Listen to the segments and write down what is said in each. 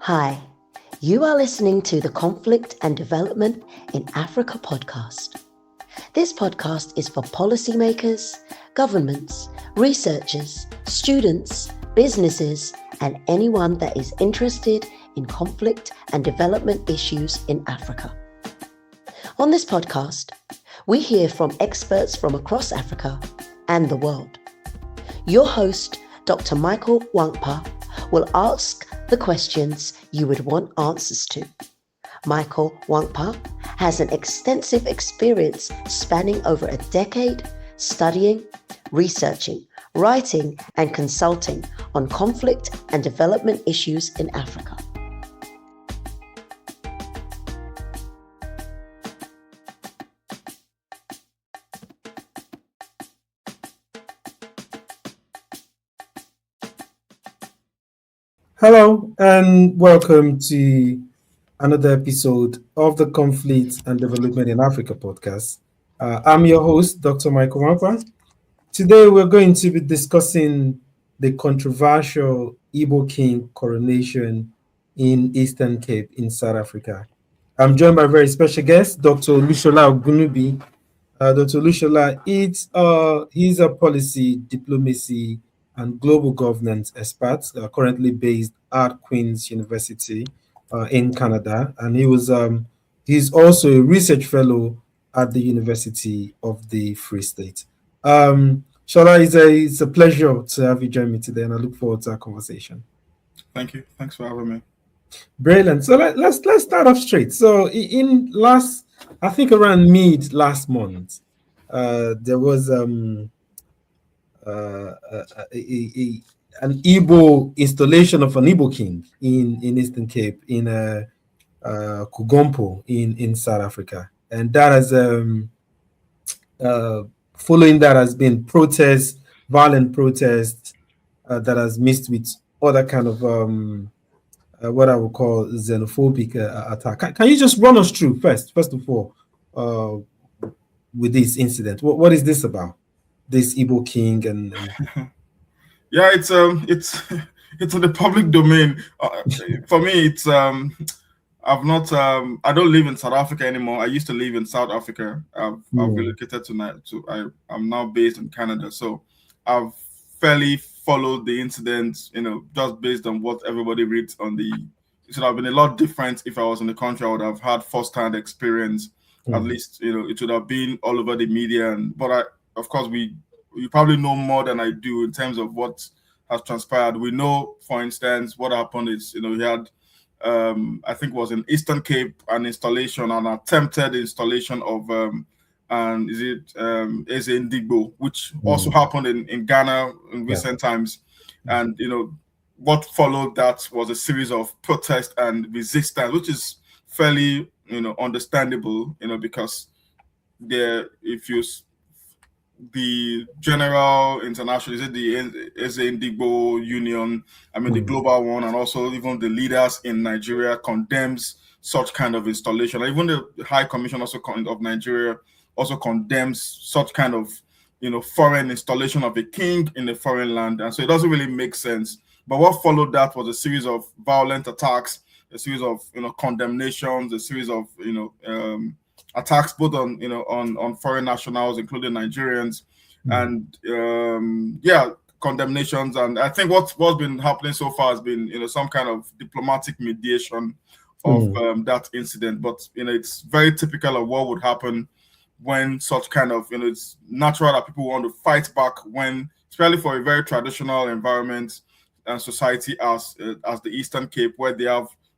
Hi, you are listening to the Conflict and Development in Africa podcast. This podcast is for policymakers, governments, researchers, students, businesses, and anyone that is interested in conflict and development issues in Africa. On this podcast, we hear from experts from across Africa and the world. Your host, Dr. Michael Nwankpa, will ask the questions you would want answers to. Michael Nwankpa has an extensive experience spanning over a decade studying, researching, writing, and consulting on conflict and development issues in Africa. Hello and welcome to another episode of the Conflict and Development in Africa podcast. I'm your host, Dr. Michael Nwankpa. Today we're going to be discussing the controversial Igbo King coronation in Eastern Cape in South Africa. I'm joined by a very special guest, Dr. Olusola Ogunnubi. Dr. Olusola, he's a policy, diplomacy, and global governance expert, currently based at Queen's University in Canada, and he's also a research fellow at the University of the Free State. Shola, it's a pleasure to have you join me today, and I look forward to our conversation. Thank you. Thanks for having me. Brilliant. So let's start off straight. So I think around mid last month, there was an Igbo installation of an Igbo King in Eastern Cape in Kugompo in South Africa, and that has following that has been violent protests that has mixed with other kind of what I would call xenophobic attack. Can you just run us through first of all with this incident? What is this about? This Igbo King and yeah, it's in the public domain. For me, it's I don't live in South Africa anymore. I used to live in South Africa. I've relocated I'm now based in Canada, so I've fairly followed the incident, just based on what everybody reads on the. It should have been a lot different if I was in the country. I would have had first-hand experience. At least, it would have been all over the media. But of course, you probably know more than I do in terms of what has transpired. We know, for instance, what happened is, we had, I think it was in Eastern Cape, an attempted installation of, Eze Ndigbo, which also happened in Ghana in recent times. And, what followed that was a series of protests and resistance, which is fairly, understandable, because the general international, is it the Ndigbo Union, the global one, and also even the leaders in Nigeria condemns such kind of installation. Even the High Commission of Nigeria also condemns such kind of, foreign installation of a king in a foreign land. And so it doesn't really make sense. But what followed that was a series of violent attacks, a series of, condemnations, a series of, attacks both on foreign nationals, including Nigerians, and condemnations. And I think what's been happening so far has been some kind of diplomatic mediation of that incident. But it's very typical of what would happen when such kind of it's natural that people want to fight back when, especially for a very traditional environment and society as the Eastern Cape, where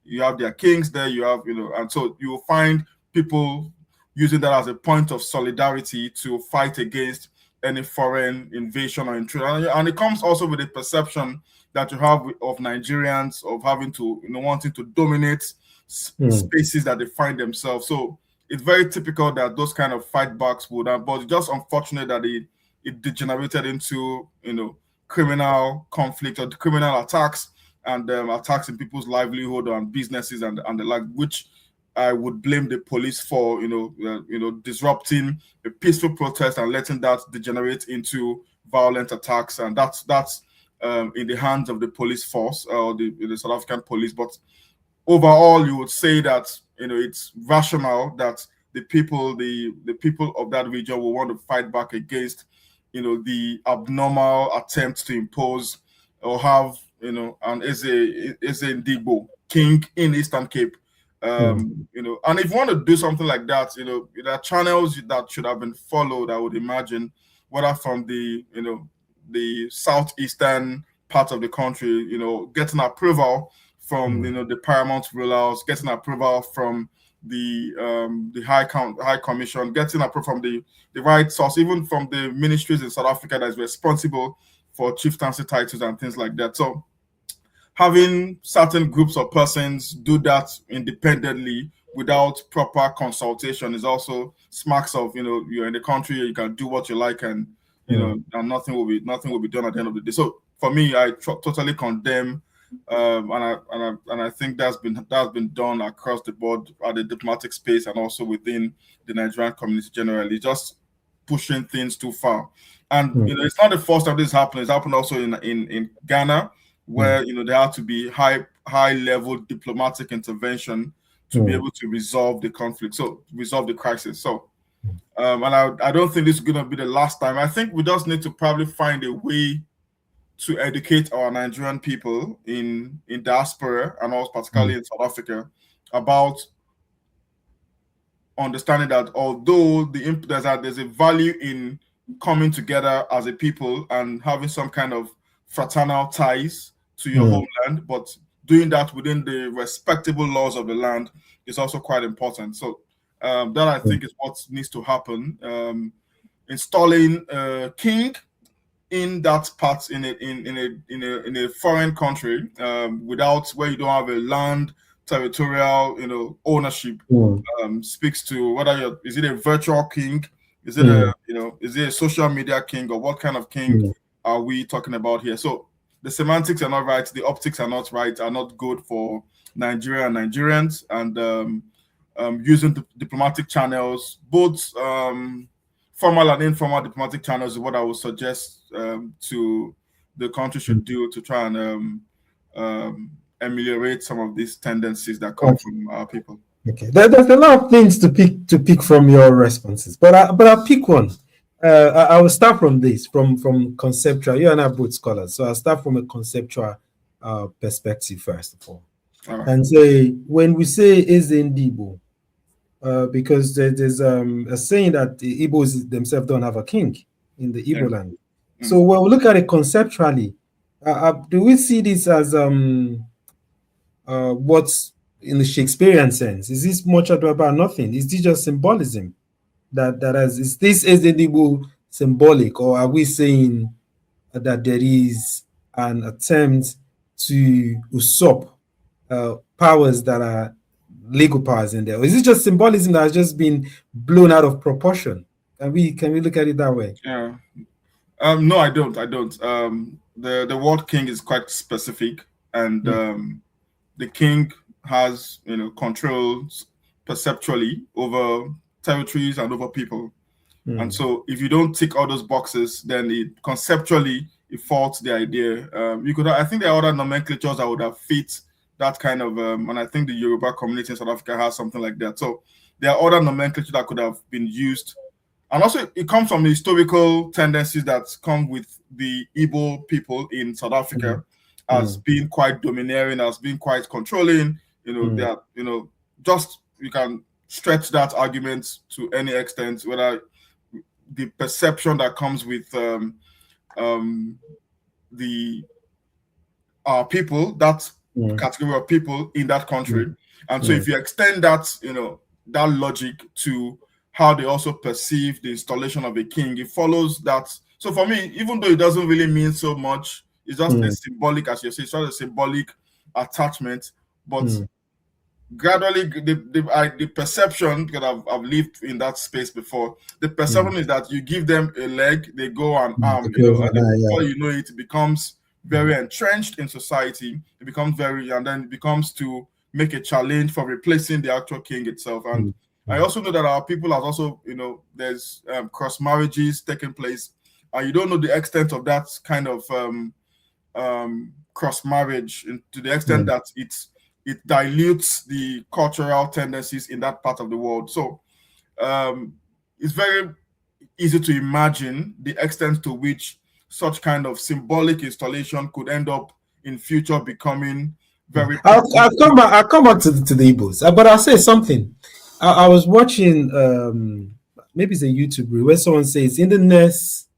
you have their kings there, and so you will find people using that as a point of solidarity to fight against any foreign invasion or intrusion. And it comes also with a perception that you have of Nigerians of having to, wanting to dominate spaces that they find themselves. So it's very typical that those kind of fight backs would have, but it's just unfortunate that it degenerated into, criminal conflict or criminal attacks and attacks in people's livelihood and businesses and the like, which I would blame the police for, disrupting a peaceful protest and letting that degenerate into violent attacks. And that's in the hands of the police force or the South African police. But overall, you would say that it's rational that the people of that region will want to fight back against the abnormal attempts to impose or have an Eze Ndigbo king in Eastern Cape. And if you want to do something like that, there are channels that should have been followed, I would imagine, whether from the southeastern part of the country, getting approval from the paramount rulers, getting approval from the High Commission, getting approval from the right source, even from the ministries in South Africa that is responsible for chieftaincy titles and things like that. So having certain groups of persons do that independently without proper consultation is also smacks of you're in the country, you can do what you like, and and nothing will be done at the end of the day. So for me, I totally condemn, and I think that's been done across the board at the diplomatic space and also within the Nigerian community generally, just pushing things too far. And it's not the first time this happened. It's happened also in Ghana, where there had to be high level diplomatic intervention to be able to resolve the conflict, so resolve the crisis. So and I don't think this is going to be the last time. I think we just need to probably find a way to educate our Nigerian people in diaspora and also particularly in South Africa about understanding that although there's a value in coming together as a people and having some kind of fraternal ties to your homeland, but doing that within the respectable laws of the land is also quite important. So that I think is what needs to happen. Installing a king in that part in a foreign country without where you don't have a land territorial ownership speaks to whether is it a virtual king, is it is it a social media king, or what kind of king are we talking about here? So the semantics are not right, the optics are not right, are not good for Nigeria and Nigerians, and using diplomatic channels, both formal and informal diplomatic channels, is what I would suggest to the country should do to try and ameliorate some of these tendencies that come from our people. Okay, there's a lot of things to pick from your responses, but I'll pick one. I will start from this, from conceptual. You and I are both scholars, so I'll start from a conceptual perspective first of all, and say when we say Eze Ndigbo, because there's a saying that the Igbos themselves don't have a king in the Igbo land. So when we look at it conceptually, do we see this as what's in the Shakespearean sense? Is this much ado about nothing? Is this just symbolism? Is this Eze Ndigbo symbolic, or are we saying that there is an attempt to usurp powers that are legal powers in there? Or is it just symbolism that has just been blown out of proportion? Can we look at it that way? Yeah. No, I don't. The word king is quite specific, and the king has controls perceptually over territories and over people. And so if you don't tick all those boxes, then conceptually it faults the idea. I think there are other nomenclatures that would have fit that kind of and I think the Yoruba community in South Africa has something like that. So there are other nomenclature that could have been used. And also it comes from the historical tendencies that come with the Igbo people in South Africa as being quite domineering, as being quite controlling. They are, just you can stretch that argument to any extent, whether the perception that comes with our people, that category of people in that country. And so if you extend that, that logic to how they also perceive the installation of a king, it follows that. So for me, even though it doesn't really mean so much, it's just a symbolic, as you say, it's just a symbolic attachment. But gradually, the perception, because I've lived in that space before, the perception is that you give them a leg, they go an arm, and before you know it, it becomes very entrenched in society. It becomes and then it becomes to make a challenge for replacing the actual king itself. And I also know that our people have also, there's cross marriages taking place, and you don't know the extent of that kind of cross marriage, to the extent that it dilutes the cultural tendencies in that part of the world. So it's very easy to imagine the extent to which such kind of symbolic installation could end up in future becoming very. I'll come back to the Igbos, but I'll say something. I was watching maybe it's a YouTube reel where someone says in the next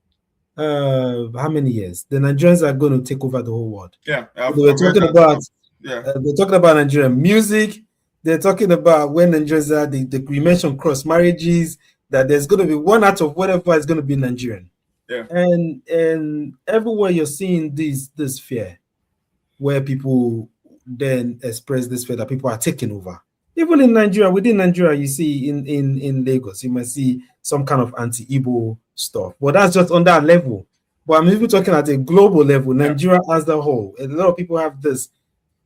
how many years the Nigerians are going to take over the whole world. Yeah, they're talking about Nigerian music. They're talking about when Nigerians are we mentioned cross marriages, that there's going to be one out of whatever is going to be Nigerian. Yeah, and everywhere you're seeing this fear, where people then express this fear that people are taking over. Even in Nigeria, within Nigeria, you see in Lagos, you might see some kind of anti-Igbo stuff, but that's just on that level. But I'm even talking at a global level, Nigeria as a whole. A lot of people have this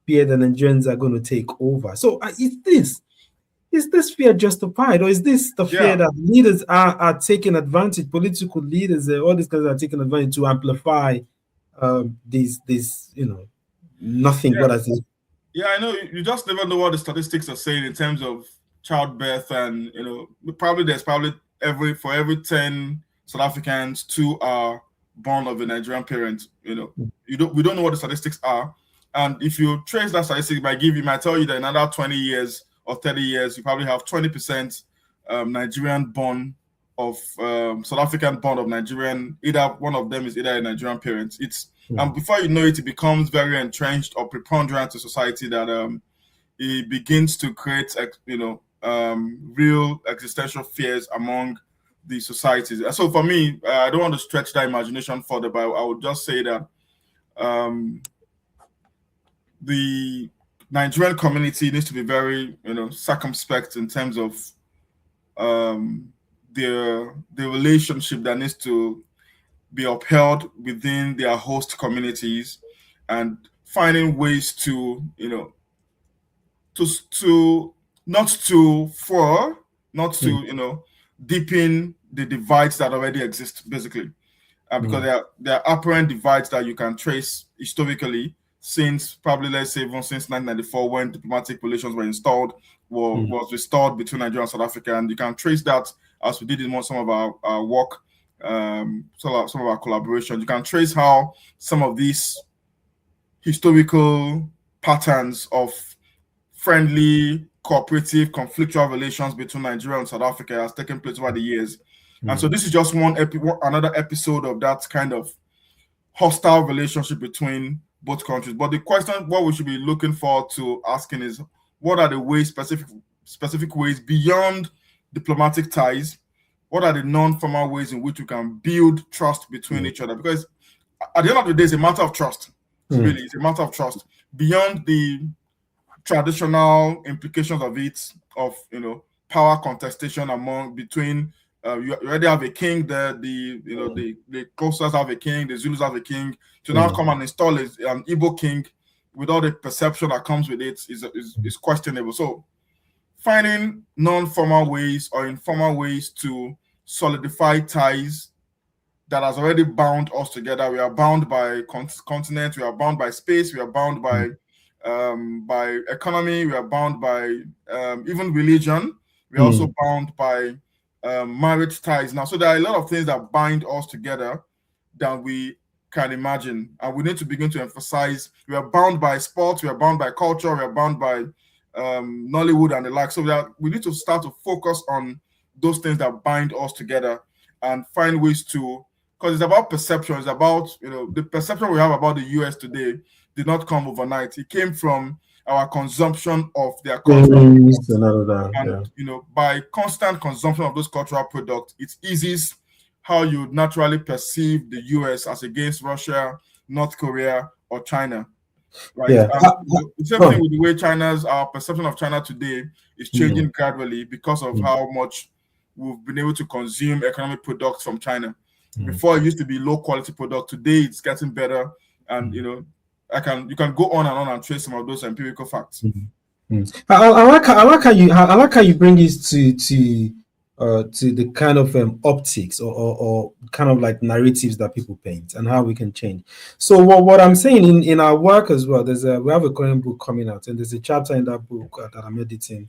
fear that Nigerians are going to take over. So is this fear justified, or is this the fear that leaders are taking advantage, political leaders, all these guys are taking advantage to amplify these nothing but as yeah, I know you just never know what the statistics are saying in terms of childbirth, and probably there's for every 10 South Africans, 2 are born of a Nigerian parent. We don't know what the statistics are, and if you trace that statistic, might tell you that in another 20 years or 30 years, you probably have 20% Nigerian born of South African born of Nigerian. Either one of them is either a Nigerian parent. And before you know it, it becomes very entrenched or preponderant to society that it begins to create, real existential fears among the societies. So for me, I don't want to stretch that imagination further, but I would just say that the Nigerian community needs to be very, circumspect in terms of the relationship that needs to be upheld within their host communities, and finding ways to deepen the divides that already exist, basically, because there are apparent divides that you can trace historically since probably, let's say, even since 1994, when diplomatic relations were was restored between Nigeria and South Africa, and you can trace that as we did in some of our work. Some of our collaboration, you can trace how some of these historical patterns of friendly, cooperative, conflictual relations between Nigeria and South Africa has taken place over the years. And so this is just another episode of that kind of hostile relationship between both countries. But the question, what we should be looking forward to asking is, what are the ways, specific ways beyond diplomatic ties? What are the non-formal ways in which we can build trust between each other? Because at the end of the day, it's a matter of trust. Really, it's a matter of trust. Beyond the traditional implications of it, of power contestation between you already have a king there, the Xhosas have a king, the Zulus have a king. To now come and install an Igbo king with all the perception that comes with it is questionable. So finding non-formal ways or informal ways to solidify ties that has already bound us together. We are bound by continent, we are bound by space, we are bound by economy, we are bound by even religion. We are also bound by marriage ties now. So there are a lot of things that bind us together that we can imagine, and we need to begin to emphasize. We are bound by sports, we are bound by culture, we are bound by Nollywood and the like. So we need to start to focus on those things that bind us together and find ways to, because it's about perception. It's about, the perception we have about the US today did not come overnight. It came from our consumption of their cultural products. And by constant consumption of those cultural products, it eases how you naturally perceive the US as against Russia, North Korea, or China. Right. Yeah. The same thing with the way our perception of China today is changing gradually because of how much we've been able to consume economic products from China. Before it used to be low quality product. Today it's getting better, and you can go on and trace some of those empirical facts. I like how you bring this to to the kind of optics or kind of like narratives that people paint and how we can change. So what I'm saying in our work as well, we have a current book coming out, and there's a chapter in that book that I'm editing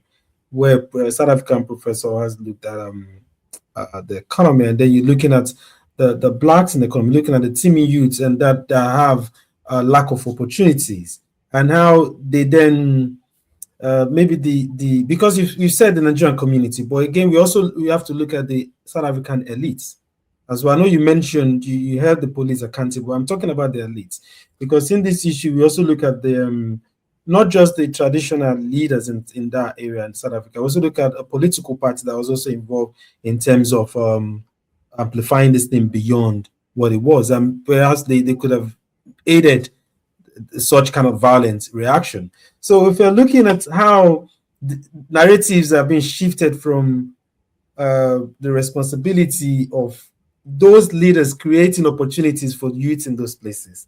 where a South African professor has looked at the economy, and then you're looking at the blacks in the economy, looking at the teeming youths and that have a lack of opportunities, and how they then maybe the because you said the Nigerian community, but again we have to look at the South African elites as well. I know you mentioned you held the police accountable. I'm talking about the elites because in this issue we also look at the not just the traditional leaders in that area in South Africa. We also look at a political party that was also involved in terms of amplifying this thing beyond what it was, and perhaps they could have aided such kind of violent reaction. So if you're looking at how narratives are being shifted from the responsibility of those leaders creating opportunities for youth in those places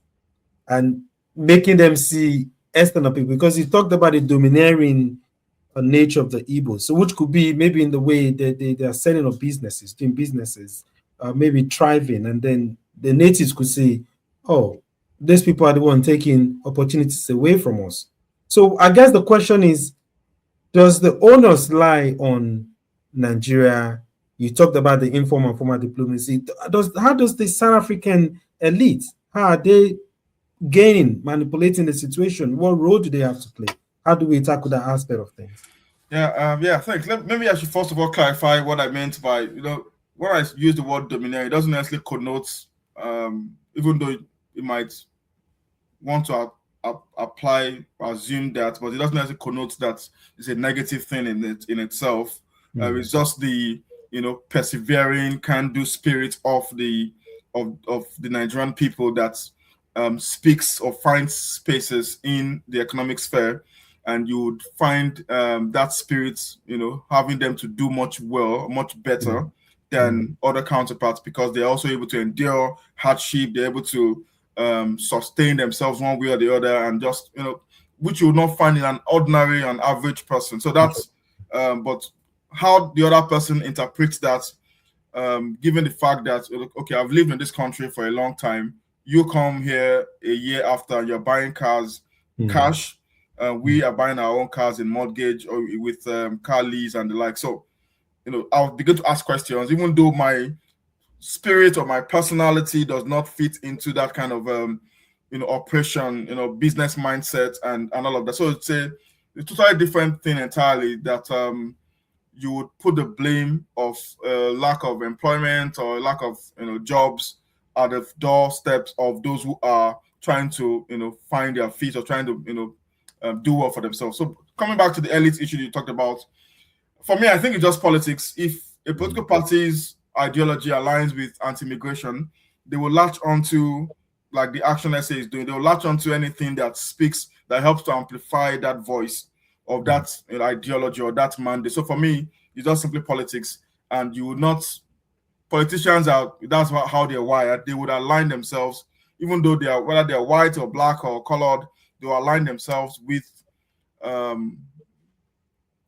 and making them see external people, because you talked about the domineering nature of the Igbos, so which could be maybe in the way that they are selling of businesses, doing businesses, maybe thriving, and then the natives could say, oh, these people are the one taking opportunities away from us. So I guess the question is, does the onus lie on Nigeria? You talked about the informal and formal diplomacy. How does the South African elite, how are they gaining, manipulating the situation? What role do they have to play? How do we tackle that aspect of things? Yeah, thanks. Maybe I should first of all clarify what I meant by, when I use the word domineering, it doesn't necessarily connote, even though it might want to apply or assume that, but it doesn't necessarily connote that it's a negative thing in itself. It's just the persevering can-do spirit of the Nigerian people that speaks or finds spaces in the economic sphere, and you would find that spirit, having them to do much better than other counterparts, because they're also able to endure hardship. They're able to sustain themselves one way or the other, and just which you will not find in an ordinary and average person. So that's but how the other person interprets that, given the fact that, okay, I've lived in this country for a long time, you come here a year after, you're buying cars cash, we are buying our own cars in mortgage or with car lease and the like. So I'll begin to ask questions, even though my spirit or my personality does not fit into that kind of operation, business mindset and all of that. So it's a totally different thing entirely, that you would put the blame of lack of employment or lack of jobs at the doorsteps of those who are trying to find their feet or trying to do well for themselves. So coming back to the elite issue you talked about, for me, I think it's just politics. If a political party's ideology aligns with anti-immigration, they will latch onto, like the Action essay is doing, they will latch onto anything that speaks, that helps to amplify that voice of that ideology or that mandate. So for me, it's just simply politics, and you would not, politicians that's how they're wired. They would align themselves, even though they are, whether they're white or black or colored, they will align themselves with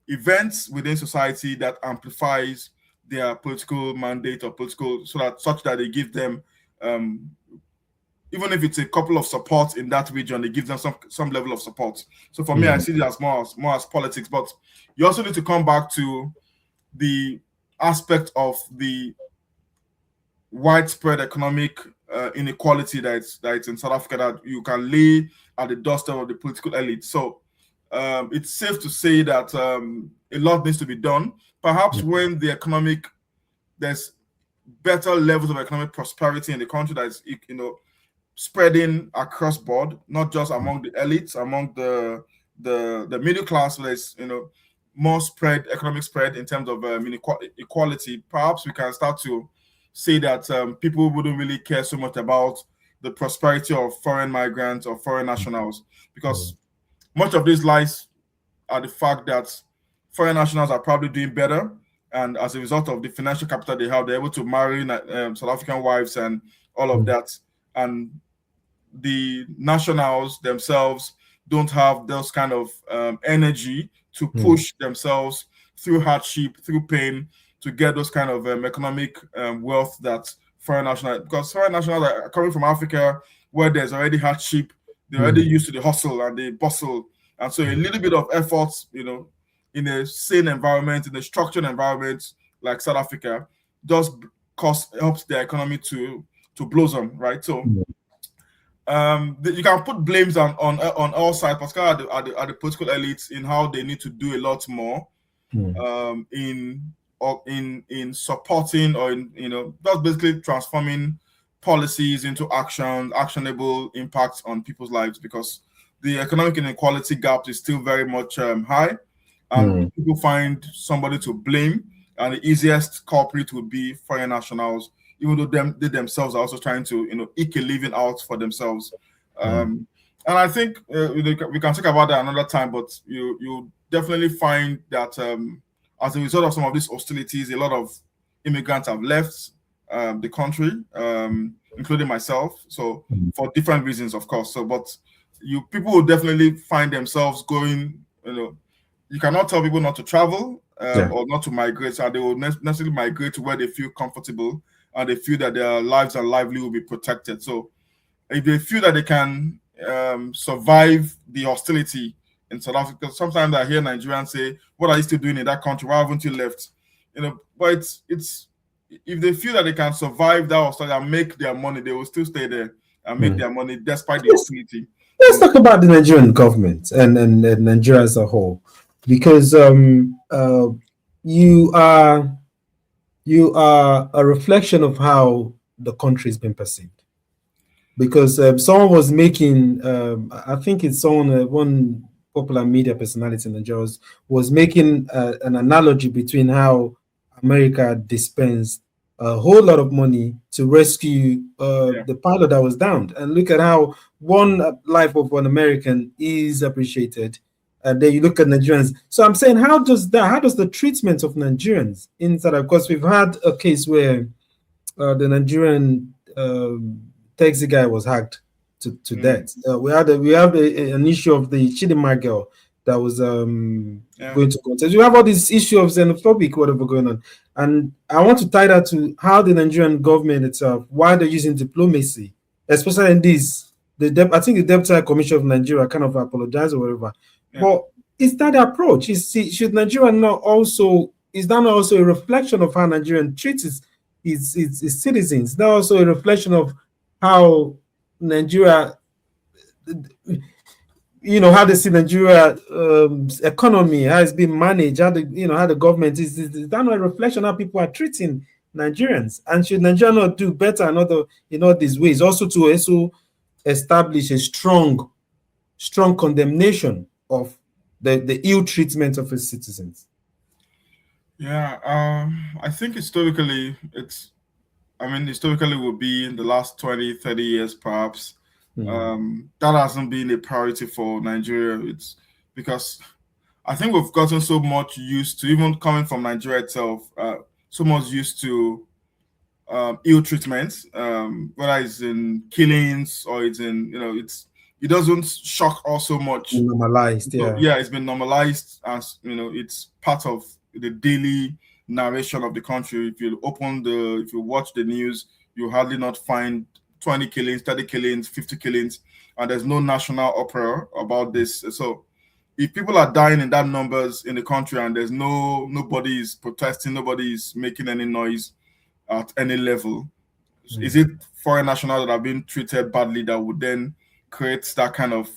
events within society that amplifies their political mandate or political, such that they give them, even if it's a couple of support in that region, they give them some level of support. So for me, I see it as more as politics. But you also need to come back to the aspect of the widespread economic inequality that's in South Africa, that you can lay at the doorstep of the political elite. So it's safe to say that a lot needs to be done. Perhaps when there's better levels of economic prosperity in the country that is, spreading across board, not just among the elites, among the middle class. There's more economic spread in terms of equality. Perhaps we can start to say that people wouldn't really care so much about the prosperity of foreign migrants or foreign nationals, because much of this lies at the fact that foreign nationals are probably doing better, and as a result of the financial capital they have, they're able to marry South African wives and all of that. And the nationals themselves don't have those kind of energy to push themselves through hardship, through pain, to get those kind of economic wealth that foreign nationals, because foreign nationals are coming from Africa where there's already hardship, they're already used to the hustle and the bustle, and so a little bit of effort, in a sane environment, in a structured environment like South Africa, does helps the economy to blossom, right? So you can put blames on all sides, particularly at the political elites, in how they need to do a lot more in supporting, or in that's basically transforming policies into actionable impacts on people's lives, because the economic inequality gap is still very much high, and people find somebody to blame, and the easiest culprit would be foreign nationals, even though they themselves are also trying to eke a living out for themselves. And I think we can talk about that another time, but you definitely find that as a result of some of these hostilities, a lot of immigrants have left the country, including myself. So for different reasons, of course. So, but people will definitely find themselves going. You cannot tell people not to travel or not to migrate. So they will necessarily migrate to where they feel comfortable and they feel that their lives and livelihood will be protected. So if they feel that they can survive the hostility in South Africa, sometimes I hear Nigerians say, "What are you still doing in that country? Why haven't you left?" But it's if they feel that they can survive that hostility and make their money, they will still stay there and make their money despite the hostility. Let's talk about the Nigerian government and Nigeria as a whole, because you are a reflection of how the country has been perceived. Because someone was making, I think it's one popular media personality in Nigeria was making an analogy between how America dispensed a whole lot of money to rescue the pilot that was downed, and look at how one life of an American is appreciated. And then you look at Nigerians. So I'm saying, how does the treatment of Nigerians inside? Of course, we've had a case where the Nigerian taxi guy was hacked to death. We have an issue of the Chidinma girl that was going to contest. You have all this issue of xenophobic, whatever going on. And I want to tie that to how the Nigerian government itself, why they're using diplomacy, especially in this. I think the Deputy Commissioner of Nigeria kind of apologized or whatever. Yeah. But is that the approach? Should Nigeria not also, is that not also a reflection of how Nigerian treats its citizens? That also a reflection of how Nigeria, how they see Nigeria economy, how it's being managed, how the government is that not a reflection of how people are treating Nigerians? And should Nigeria not do better in all these ways, also to establish a strong condemnation of the ill treatment of its citizens? Yeah, I think historically will be in the last 20, 30 years, perhaps. That hasn't been a priority for Nigeria. It's because I think we've gotten so much used to, even coming from Nigeria itself, so much used to ill treatment, whether it's in killings or it's in, it doesn't shock us so much. Normalized, so, it's been normalized as, it's part of the daily narration of the country. If you watch the news, you hardly not find 20 killings, 30 killings, 50 killings, and there's no national uproar about this. So if people are dying in that numbers in the country and there's nobody is protesting, nobody is making any noise at any level, is it foreign nationals that have been treated badly that would then create that kind of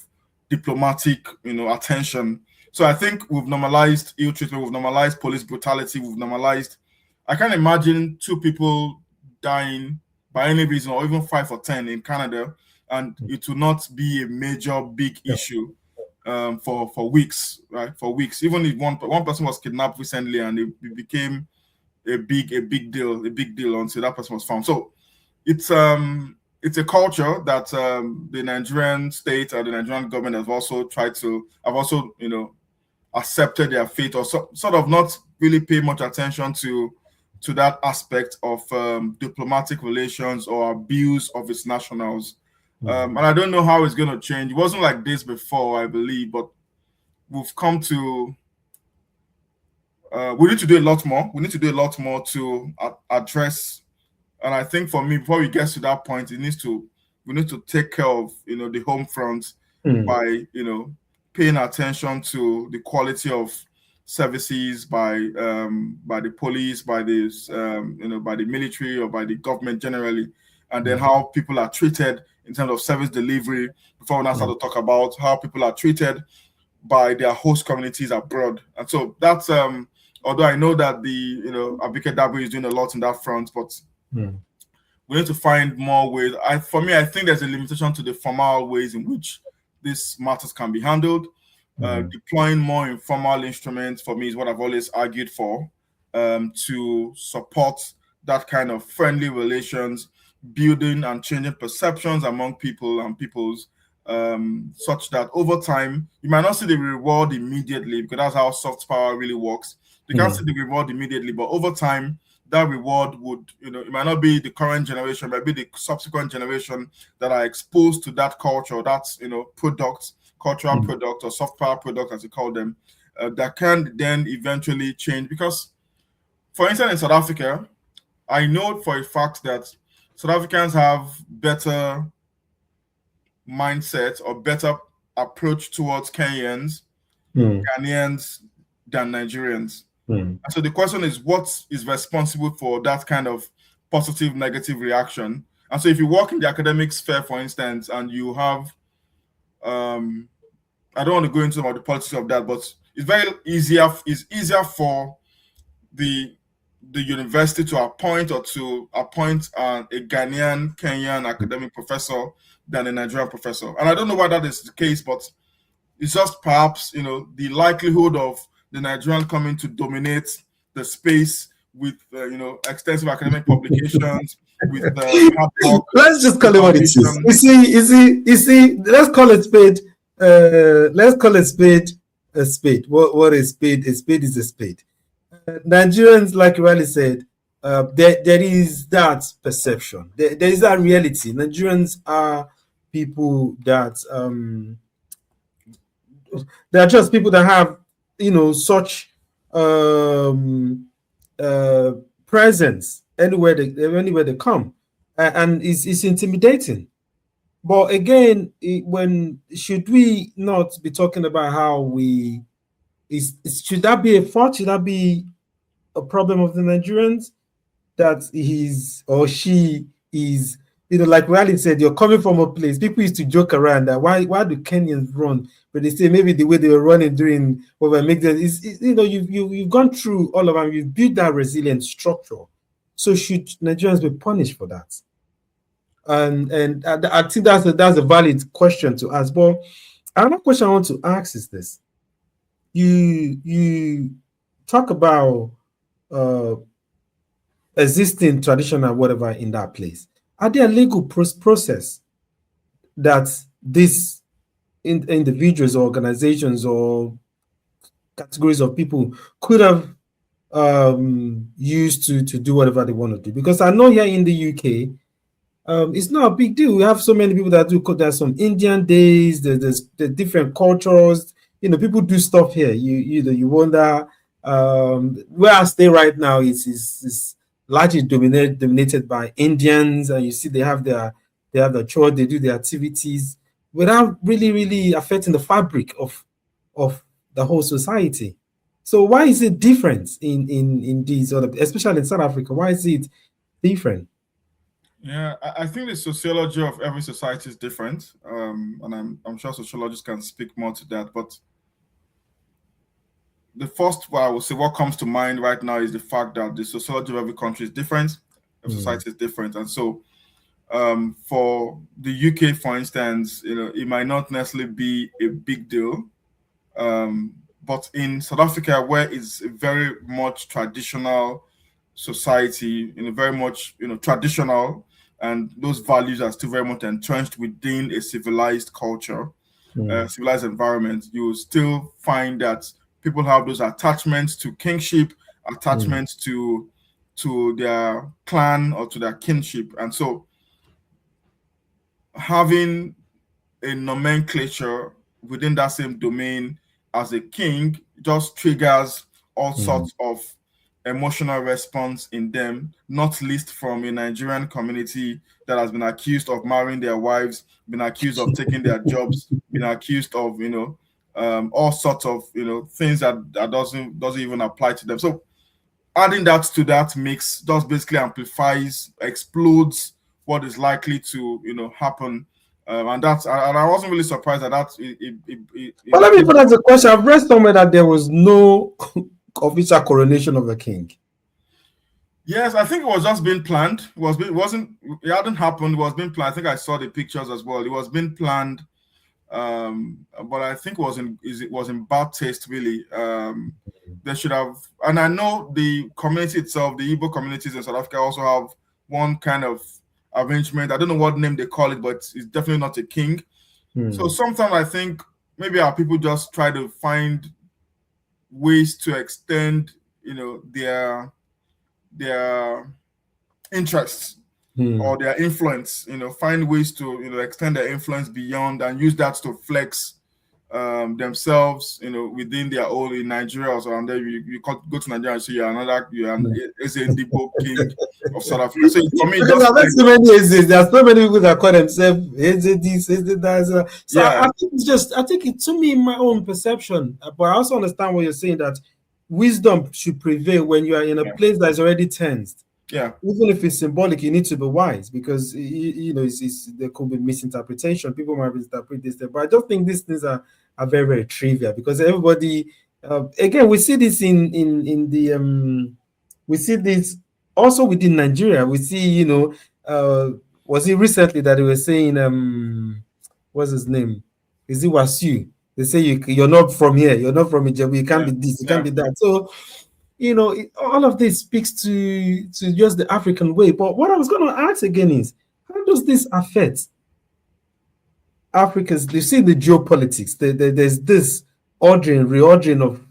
diplomatic, attention? So I think we've normalized ill treatment, we've normalized police brutality, we've normalized. I can't imagine 2 people dying by any reason, or even 5 or 10 in Canada, and it will not be a major big issue for weeks, right? For weeks, even if one person was kidnapped recently and it became a big deal until that person was found. So it's a culture that the Nigerian state or the Nigerian government have also accepted their fate, or sort of not really pay much attention to that aspect of diplomatic relations or abuse of its nationals. And I don't know how it's going to change. It wasn't like this before, I believe, but we've come to we need to do a lot more. We need to do a lot more to address. And I think for me, before we get to that point, we need to take care of the home front by paying attention to the quality of services by the police, by this by the military, or by the government generally, and then how people are treated in terms of service delivery. Before we now start to talk about how people are treated by their host communities abroad. And so that's although I know that the Abike Dabu is doing a lot in that front, but we need to find more ways. For me, I think there's a limitation to the formal ways in which these matters can be handled. Deploying more informal instruments for me is what I've always argued for, to support that kind of friendly relations, building and changing perceptions among people and peoples, such that over time you might not see the reward immediately, because that's how soft power really works. You can't see the reward immediately, but over time that reward would, it might not be the current generation, it might be the subsequent generation that are exposed to that culture, that's product, cultural product, or soft power product as you call them, that can then eventually change. Because, for instance, in South Africa, I know for a fact that South Africans have better mindset or better approach towards Kenyans, Ghanaians than Nigerians. And so the question is, what is responsible for that kind of positive, negative reaction? And so if you work in the academic sphere, for instance, and you have, I don't want to go into some of the politics of that, but it's easier for the university to appoint a Ghanaian, Kenyan academic professor than a Nigerian professor. And I don't know why that is the case, but it's just perhaps, the likelihood of the Nigerian coming to dominate the space with, extensive academic publications, with let's just call it what it is. You see, let's call it spade. Let's call it spade a spade. What is spade? A spade is a spade. Nigerians, like Riley said, there is that perception. There is that reality. Nigerians are people that they are just people that have such presence anywhere they come, and it's intimidating. But again, when should we not be talking about how should that be a fault? Should that be a problem of the Nigerians, that he's or she is, like Riley said, you're coming from a place. People used to joke around that why do Kenyans run? But they say maybe the way they were running during what make them is you've gone through all of them, you've built that resilient structure. So should Nigerians be punished for that? And I think that's a valid question to ask. But another question I want to ask is this: you talk about existing tradition and whatever in that place. Are there legal process that these individuals or organizations or categories of people could have used to do whatever they want to do? Because I know here in the UK, it's not a big deal. We have so many people that do. There's some Indian days. There's the different cultures. People do stuff here. You wonder. Where I stay right now is largely dominated by Indians, and you see they have their church, they do their activities without really affecting the fabric of the whole society. So why is it different in these other, especially in South Africa? Why is it different? Yeah, I think the sociology of every society is different, and I'm sure sociologists can speak more to that. But the first, I would say, what comes to mind right now is the fact that the sociology of every country is different, every society is different, and so for the UK, for instance, it might not necessarily be a big deal, but in South Africa, where it's a very much traditional society, very much traditional, and those values are still very much entrenched within a civilized culture, civilized environment, you will still find that people have those attachments to kingship, attachments to their clan or to their kinship. And so having a nomenclature within that same domain as a king just triggers all sorts of emotional response in them, not least from a Nigerian community that has been accused of marrying their wives, been accused of taking their jobs, been accused of, all sorts of, things that doesn't even apply to them. So adding that to that mix just basically amplifies, explodes what is likely to, happen. And I wasn't really surprised at that. But let me put as a question. I've read somewhere that there was no official coronation of the king. Yes, I think it was just being planned. It hadn't happened. It was being planned. I think I saw the pictures as well. It was being planned. But I think it was in bad taste, really. They should have, and I know the community itself, the Igbo communities in South Africa also have one kind of arrangement. I don't know what name they call it, but it's definitely not a king. So sometimes I think maybe our people just try to find ways to extend, their interests or their influence, find ways to, extend their influence beyond and use that to flex themselves, within their own in Nigeria or and then you go to Nigeria and say you're Igbo King of South Africa. So for me, because I've so many Ezes, there are so many people that call themselves Eze this, Eze that. So yeah. I think it's to me in my own perception, but I also understand what you're saying, that wisdom should prevail when you are in a place that is already tensed. Yeah. Even if it's symbolic, you need to be wise, because there could be misinterpretation. People might misinterpret this, but I don't think these things are very, very trivial, because everybody again, we see this in the we see this also within Nigeria. We see, was it recently that they were saying what's his name? Is it Wasu? They say you're not from here, you're not from Ijebu, you can't be this, you can't be that. So all of this speaks to just the African way. But what I was going to ask again is, how does this affect Africa's? You see the geopolitics. There's this reordering of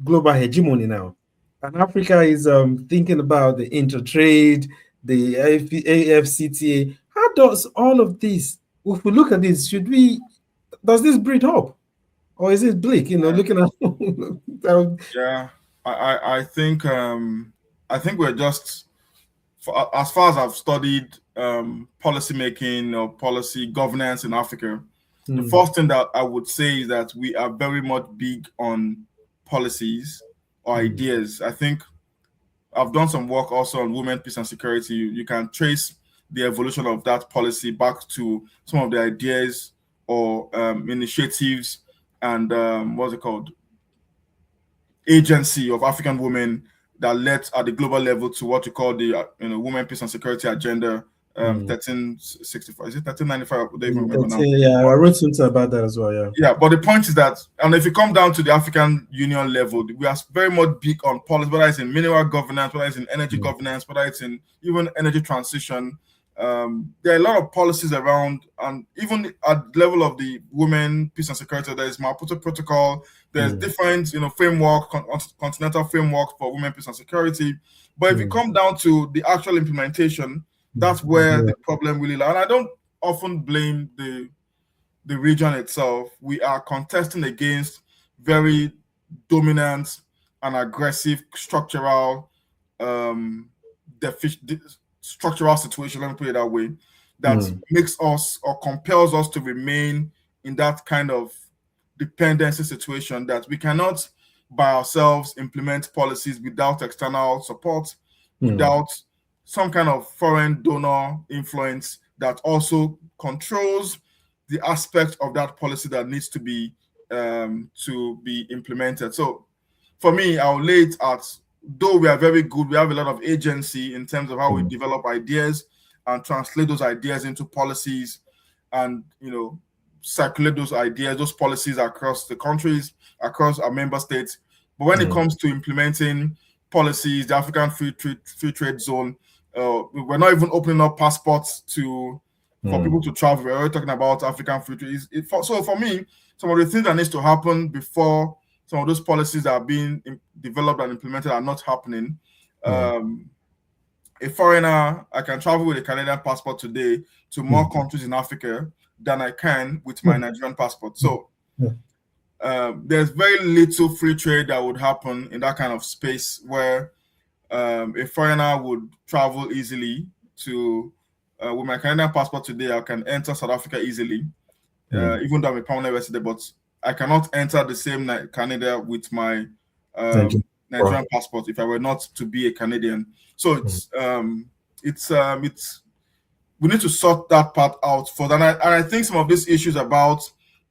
global hegemony now, and Africa is thinking about the intertrade, the AFCTA. How does all of this? If we look at this, does this breed hope, or is it bleak? Looking at yeah. I think we're just, as far as I've studied policy making or policy governance in Africa, the first thing that I would say is that we are very much big on policies or ideas. I think I've done some work also on women, peace and security. You can trace the evolution of that policy back to some of the ideas or initiatives and what's it called? Agency of African women that led at the global level to what you call the Women, Peace and Security Agenda 1365. Is it 1395? I don't even remember now. Yeah, I wrote something about that as well. Yeah, but the point is that, and if you come down to the African Union level, we are very much big on policy, whether it's in mineral governance, whether it's in energy governance, whether it's in even energy transition. There are a lot of policies around, and even at the level of the Women, Peace and Security, there is Maputo Protocol. There's different, framework, continental framework for women, peace and security. But if you come down to the actual implementation, that's where the problem really lies. And I don't often blame the region itself. We are contesting against very dominant and aggressive structural structural situation, let me put it that way, that makes us or compels us to remain in that kind of dependency situation, that we cannot by ourselves implement policies without external support, without some kind of foreign donor influence that also controls the aspect of that policy that needs to be implemented. So for me, I'll lay it at, though we are very good, we have a lot of agency in terms of how we develop ideas and translate those ideas into policies and circulate those ideas, those policies across the countries, across our member states. But when it comes to implementing policies, the African Free Trade Zone, we're not even opening up passports for people to travel. We're already talking about African Free Trade. So for me, some of the things that needs to happen before some of those policies that are being developed and implemented are not happening. A foreigner, I can travel with a Canadian passport today to more countries in Africa than I can with my Nigerian passport. So there's very little free trade that would happen in that kind of space where a foreigner would travel easily to. With my Canadian passport today, I can enter South Africa easily, even though I'm a permanent resident. But I cannot enter the same Canada with my Nigerian passport if I were not to be a Canadian. So it's we need to sort that part out for that. And I think some of these issues about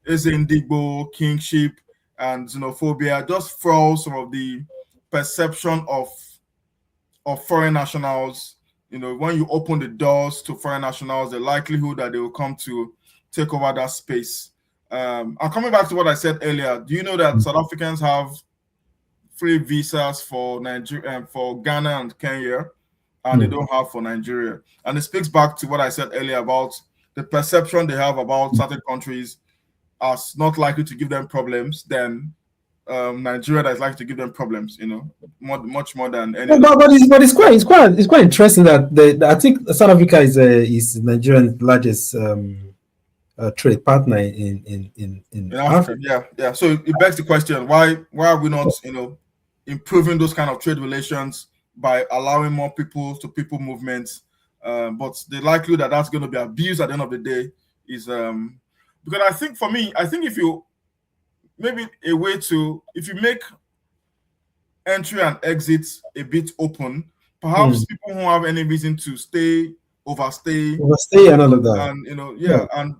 Igbo kingship and xenophobia just fuel some of the perception of foreign nationals. When you open the doors to foreign nationals, the likelihood that they will come to take over that space. And coming back to what I said earlier, do you know that South Africans have free visas for Nigeria, for Ghana and Kenya, and they don't have for Nigeria? And it speaks back to what I said earlier about the perception they have about certain countries as not likely to give them problems than Nigeria that is likely to give them problems, much more than any. But it's quite interesting that I think South Africa is Nigeria's largest trade partner in Africa. Yeah. So it begs the question: why are we not, improving those kind of trade relations by allowing more people-to-people movements? But the likelihood that that's going to be abused at the end of the day is because I think if you maybe a way to, if you make entry and exit a bit open, perhaps people won't have any reason to overstay and all of that. And and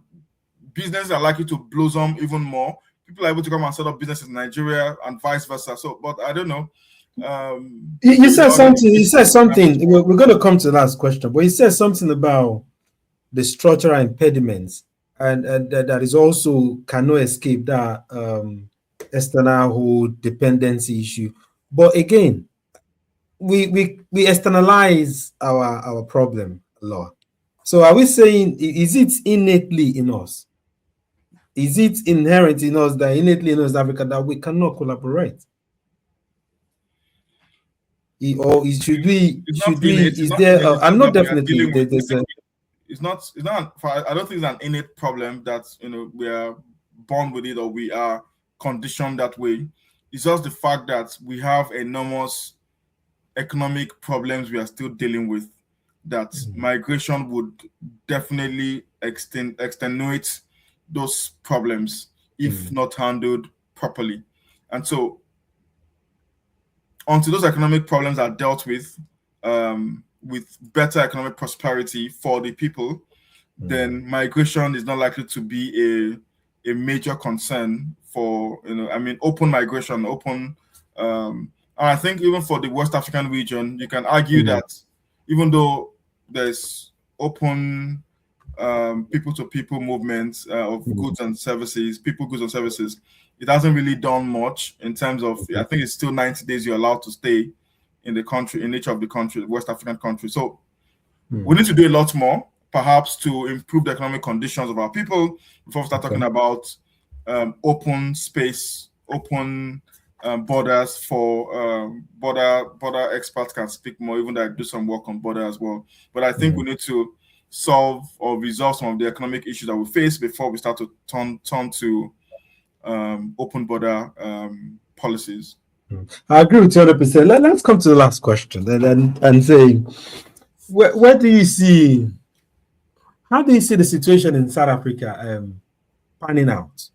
businesses are likely to blossom even more. People are able to come and set up businesses in Nigeria and vice versa. So, but I don't know. You said something. You said something. We're going to come to the last question, but you said something about the structural impediments. And that is also cannot escape that external whole dependency issue. But again, we externalize our problem a lot. So are we saying, is it innately in us? Is it inherent in us, that innately in us, Africa, that we cannot collaborate? Or should we? Is there? I'm not definitely. It's not. I don't think it's an innate problem that we are born with it or we are conditioned that way. It's just the fact that we have enormous economic problems we are still dealing with. That migration would definitely extenuate those problems if not handled properly. And so, until those economic problems are dealt with better economic prosperity for the people, then migration is not likely to be a major concern for, open migration, and I think even for the West African region, you can argue that even though there's open people-to-people movements of goods and services, it hasn't really done much in terms of, I think it's still 90 days you're allowed to stay in the country, in each of the countries, West African countries. So we need to do a lot more, perhaps, to improve the economic conditions of our people before we start talking about open space, open borders for border experts can speak more, even though I do some work on border as well. But I think we need to solve or resolve some of the economic issues that we face before we start to turn to open border policies. I agree with you 100%. Let's come to the last question and say, where do you see? How do you see the situation in South Africa panning out?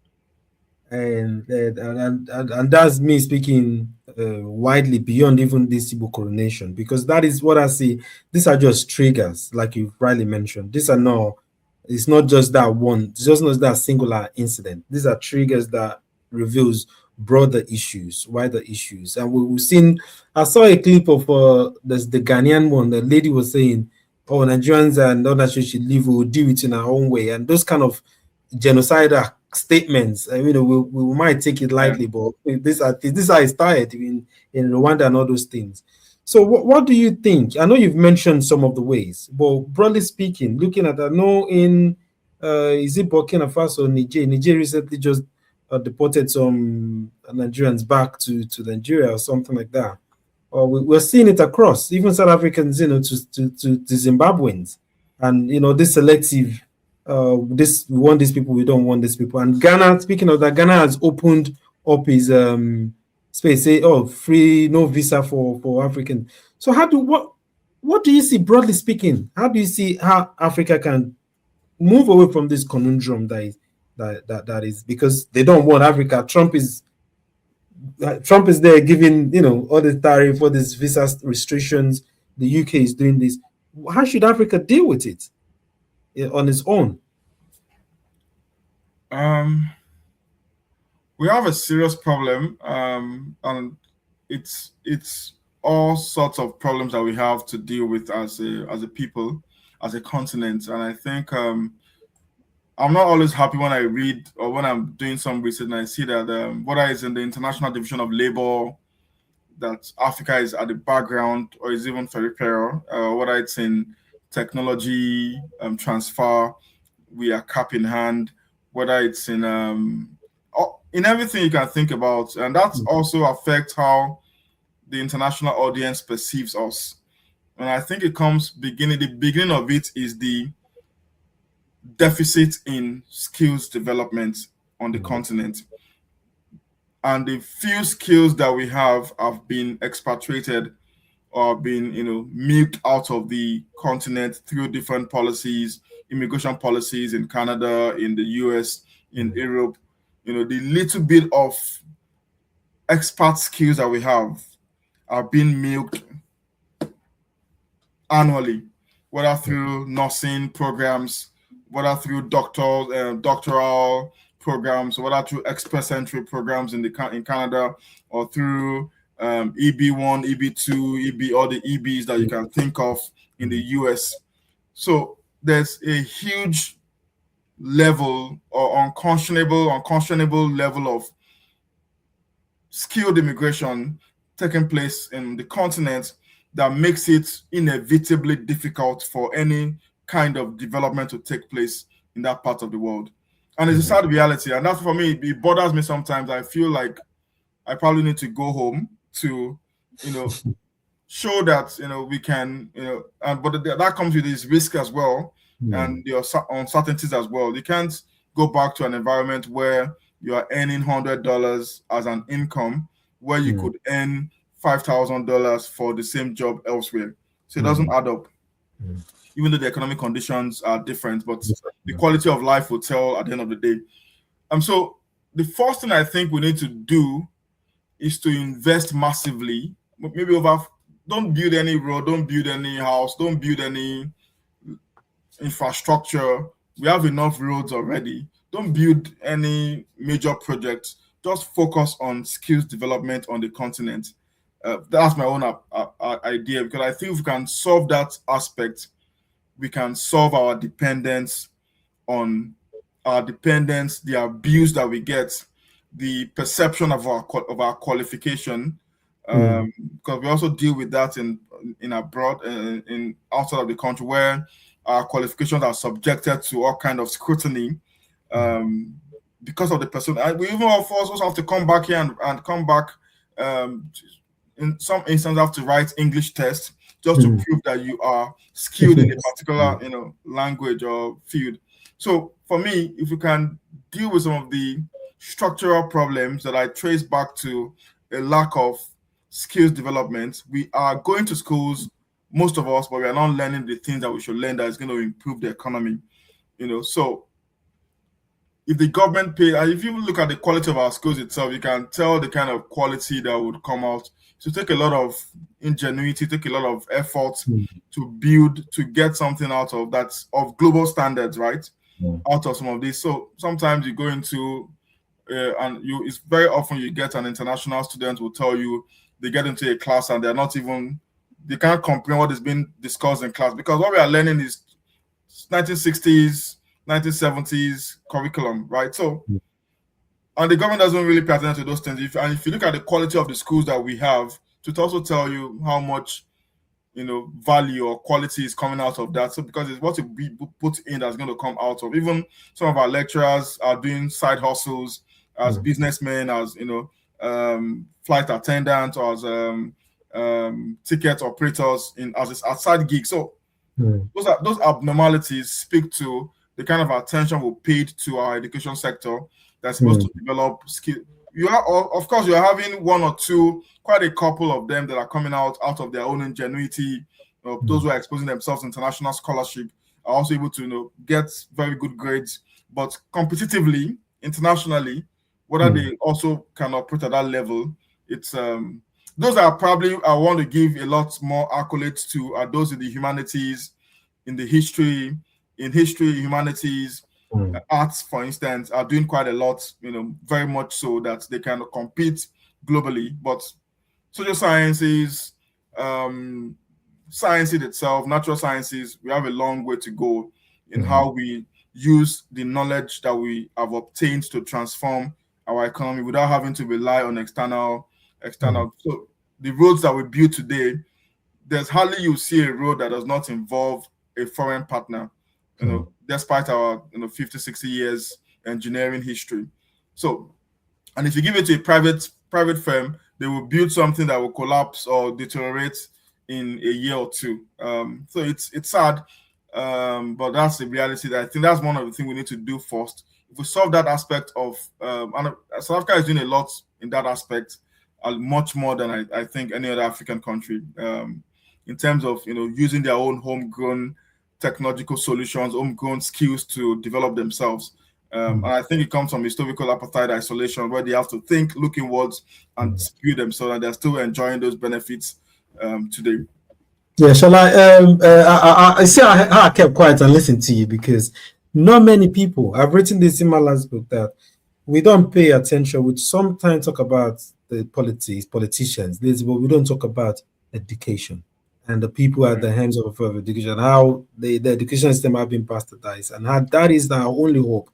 And that's me speaking widely beyond even this Igbo coronation, because that is what I see. These are just triggers, like you rightly mentioned. It's not just that one, it's just not that singular incident. These are triggers that reveals broader issues, wider issues. And we've seen, I saw a clip of the Ghanaian one. The lady was saying, oh, Nigerians and not sure should leave, we'll do it in our own way. And those kind of genocidal statements, we might take it lightly, but this is how it started in Rwanda and all those things. So what do you think? I know you've mentioned some of the ways, but broadly speaking, looking at that, is it Burkina Faso, Niger recently just deported some Nigerians back to Nigeria or something like that. Or we're seeing it across, even South Africans, to Zimbabweans, and this selective. We want these people, we don't want these people. And Ghana, speaking of that, Ghana has opened up his space, say, oh, free, no visa for African. So what do you see, broadly speaking? How do you see how Africa can move away from this conundrum that is, because they don't want Africa. Trump is there giving, all the tariff, all these visa restrictions. The UK is doing this. How should Africa deal with it on its own? We have a serious problem, and it's all sorts of problems that we have to deal with as a people, as a continent. And I think I'm not always happy when I read or when I'm doing some research and I see that whether it's in the International Division of Labor, that Africa is at the background or is even peripheral, whether it's in technology transfer, we are cap in hand, whether it's in everything you can think about. And that also affects how the international audience perceives us. And I think the beginning of it is the deficit in skills development on the continent. And the few skills that we have been expatriated or been, milked out of the continent through different policies, immigration policies in Canada, in the US, in Europe. The little bit of expert skills that we have are being milked annually, whether through nursing programs, whether through doctoral programs, whether through express entry programs in Canada, or through EB1, EB2, all the EBs that you can think of in the US. So there's a huge level or unconscionable level of skilled immigration taking place in the continent that makes it inevitably difficult for any kind of development to take place in that part of the world. And it's a sad reality. And that, for me, it bothers me sometimes. I feel like I probably need to go home to, show that, we can, but that comes with this risk as well, and the uncertainties as well. You can't go back to an environment where you are earning $100 as an income, where you could earn $5,000 for the same job elsewhere. So it doesn't add up. Even though the economic conditions are different, but the quality of life will tell at the end of the day. So the first thing I think we need to do is to invest massively. Maybe don't build any road, don't build any house, don't build any infrastructure. We have enough roads already. Don't build any major projects. Just focus on skills development on the continent. That's my own idea, because I think if we can solve that aspect, we can solve our dependence, the abuse that we get, the perception of our qualification, because we also deal with that in abroad, in outside of the country, where our qualifications are subjected to all kind of scrutiny because of the person. We even also have to come back here and come back. In some instances, have to write English tests just to prove that you are skilled in a particular, language or field. So for me, if we can deal with some of the structural problems that I trace back to a lack of skills development, we are going to schools, most of us, but we are not learning the things that we should learn that is going to improve the economy. So if the government if you look at the quality of our schools itself, you can tell the kind of quality that would come out. So take a lot of ingenuity, take a lot of effort to get something out of that, of global standards, right? Out of some of these. So sometimes you go into it's very often you get an international student who tell you they get into a class and they can't comprehend what is being discussed in class, because what we are learning is 1960s, 1970s curriculum, right? So, and the government doesn't really pay attention to those things. If you look at the quality of the schools that we have, to also tell you how much, value or quality is coming out of that. So, because it's what we put in that's going to come out of. Even some of our lecturers are doing side hustles as businessmen, as flight attendants, or as ticket operators as outside gigs. So those abnormalities speak to the kind of attention we paid to our education sector that's supposed to develop you are, of course, you're having one or two, quite a couple of them that are coming out of their own ingenuity. Those who are exposing themselves to international scholarship are also able to, get very good grades. But competitively, internationally, whether they also can operate at that level, it's those are probably I want to give a lot more accolades to are those in the humanities, in the history, humanities, arts, for instance, are doing quite a lot, very much so that they can compete globally. But social sciences, science in itself, natural sciences, we have a long way to go in how we use the knowledge that we have obtained to transform our economy without having to rely on external. So the roads that we build today, there's hardly you see a road that does not involve a foreign partner, despite our 50, 60 years engineering history. So, and if you give it to a private firm, they will build something that will collapse or deteriorate in a year or two. So it's sad, but that's the reality. That I think that's one of the things we need to do first. If we solve that aspect of, and South Africa is doing a lot in that aspect, much more than I think any other African country, in terms of using their own homegrown technological solutions, homegrown skills to develop themselves. And I think it comes from historical apartheid isolation, where they have to think, look inwards, and build themselves, and they're still enjoying those benefits today. Yeah, shall I see how I kept quiet and listened to you, because not many people, I've written this in my last book, that we don't pay attention. We sometimes talk about the politicians, but we don't talk about education and the people at the hands of education, how the education system have been bastardized, and how that is our only hope,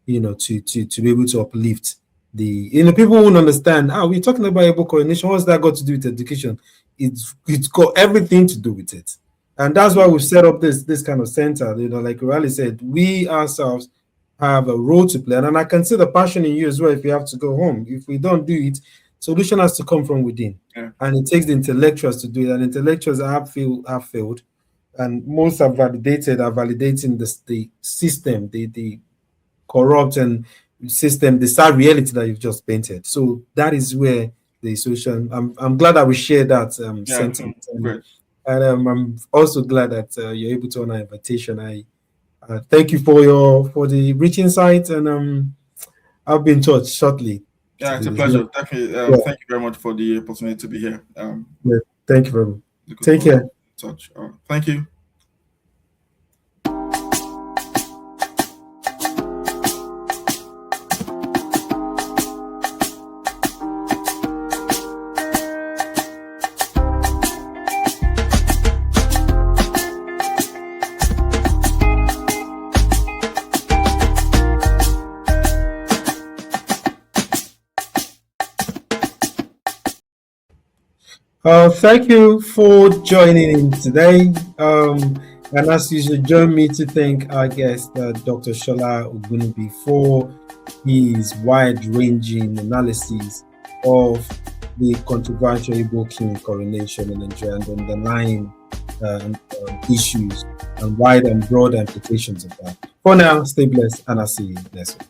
to be able to uplift the, people won't understand. We're talking about Igbo coronation. What's that got to do with education? It's got everything to do with it. And that's why we've set up this kind of center. Like Raleigh said, we ourselves have a role to play. And I can see the passion in you as well if you have to go home. If we don't do it, solution has to come from within. Yeah. And it takes the intellectuals to do it. And intellectuals have failed. And most are validating the system, the corrupt and system, the sad reality that you've just painted. So that is where the solution. I'm glad that we share that sentiment. Great. And I'm also glad that you're able to honor our invitation. I thank you for the rich insight, and I'll be in touch shortly. Yeah, it's a pleasure. Thank you. Thank you very much for the opportunity to be here. Thank you very much. Take care. Touch. Thank you. Thank you for joining in today. And as usual, join me to thank our guest, Dr. Olusola Ogunnubi, for his wide-ranging analysis of the controversial Igbo King coronation in Nigeria and the underlying issues and wide and broad implications of that. For now, stay blessed, and I'll see you next week.